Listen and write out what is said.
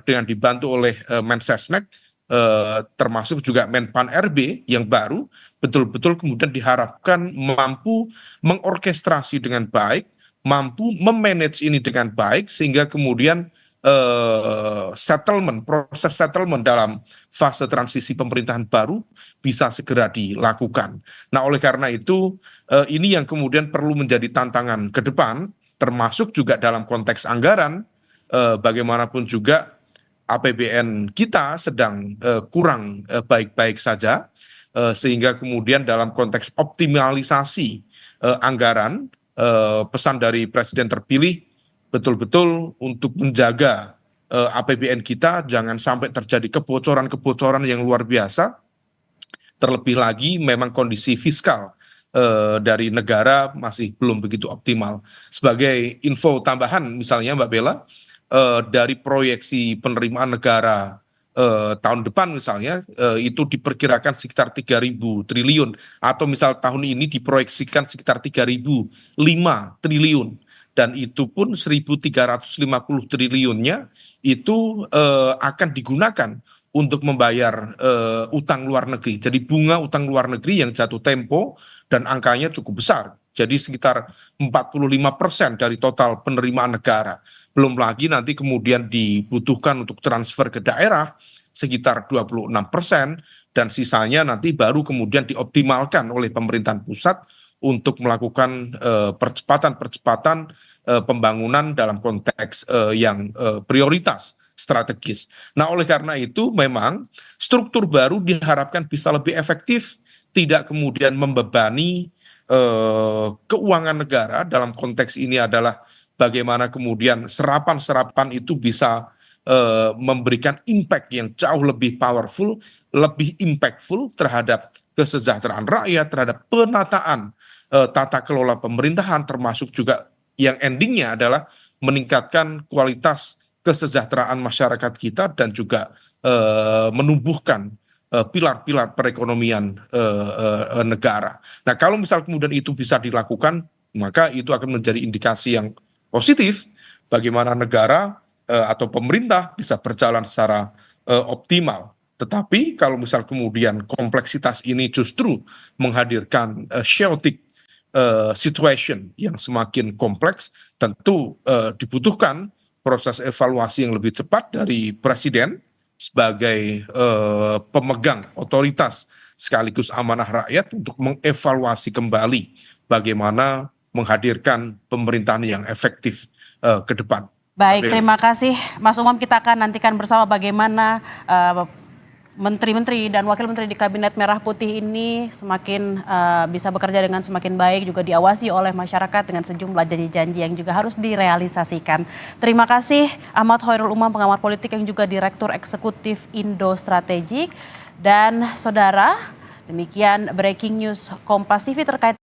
dengan dibantu oleh Mensesnek, termasuk juga Menpan RB yang baru, betul-betul kemudian diharapkan mampu mengorkestrasi dengan baik, mampu memanage ini dengan baik, sehingga kemudian proses settlement dalam fase transisi pemerintahan baru bisa segera dilakukan. Nah, oleh karena itu, ini yang kemudian perlu menjadi tantangan ke depan, termasuk juga dalam konteks anggaran. Bagaimanapun juga APBN kita sedang kurang baik-baik saja, sehingga kemudian dalam konteks optimalisasi anggaran, pesan dari Presiden terpilih betul-betul untuk menjaga APBN kita jangan sampai terjadi kebocoran-kebocoran yang luar biasa. Terlebih lagi memang kondisi fiskal dari negara masih belum begitu optimal. Sebagai info tambahan misalnya Mbak Bella, dari proyeksi penerimaan negara tahun depan misalnya itu diperkirakan sekitar 3.000 triliun, atau misal tahun ini diproyeksikan sekitar 3.005 triliun, dan itu pun 1.350 triliunnya itu akan digunakan untuk membayar utang luar negeri. Jadi bunga utang luar negeri yang jatuh tempo dan angkanya cukup besar. Jadi sekitar 45% dari total penerimaan negara. Belum lagi nanti kemudian dibutuhkan untuk transfer ke daerah sekitar 26%, dan sisanya nanti baru kemudian dioptimalkan oleh pemerintahan pusat untuk melakukan percepatan-percepatan pembangunan dalam konteks yang prioritas strategis. Nah, oleh karena itu memang struktur baru diharapkan bisa lebih efektif, tidak kemudian membebani keuangan negara. Dalam konteks ini adalah bagaimana kemudian serapan-serapan itu bisa memberikan impact yang jauh lebih powerful, lebih impactful terhadap kesejahteraan rakyat, terhadap penataan tata kelola pemerintahan, termasuk juga yang endingnya adalah meningkatkan kualitas kesejahteraan masyarakat kita dan juga menumbuhkan pilar-pilar perekonomian negara. Nah, kalau misal kemudian itu bisa dilakukan, maka itu akan menjadi indikasi yang positif bagaimana negara atau pemerintah bisa berjalan secara optimal. Tetapi kalau misal kemudian kompleksitas ini justru menghadirkan chaotic situation yang semakin kompleks, tentu dibutuhkan proses evaluasi yang lebih cepat dari Presiden sebagai pemegang otoritas sekaligus amanah rakyat untuk mengevaluasi kembali bagaimana menghadirkan pemerintahan yang efektif ke depan. Baik, terima kasih Mas Umam. Kita akan nantikan bersama bagaimana menteri-menteri dan wakil menteri di Kabinet Merah Putih ini semakin bisa bekerja dengan semakin baik, juga diawasi oleh masyarakat dengan sejumlah janji-janji yang juga harus direalisasikan. Terima kasih Ahmad Khairul Umam, pengamat politik yang juga Direktur Eksekutif Indo Strategik. Dan saudara, demikian breaking news Kompas TV terkait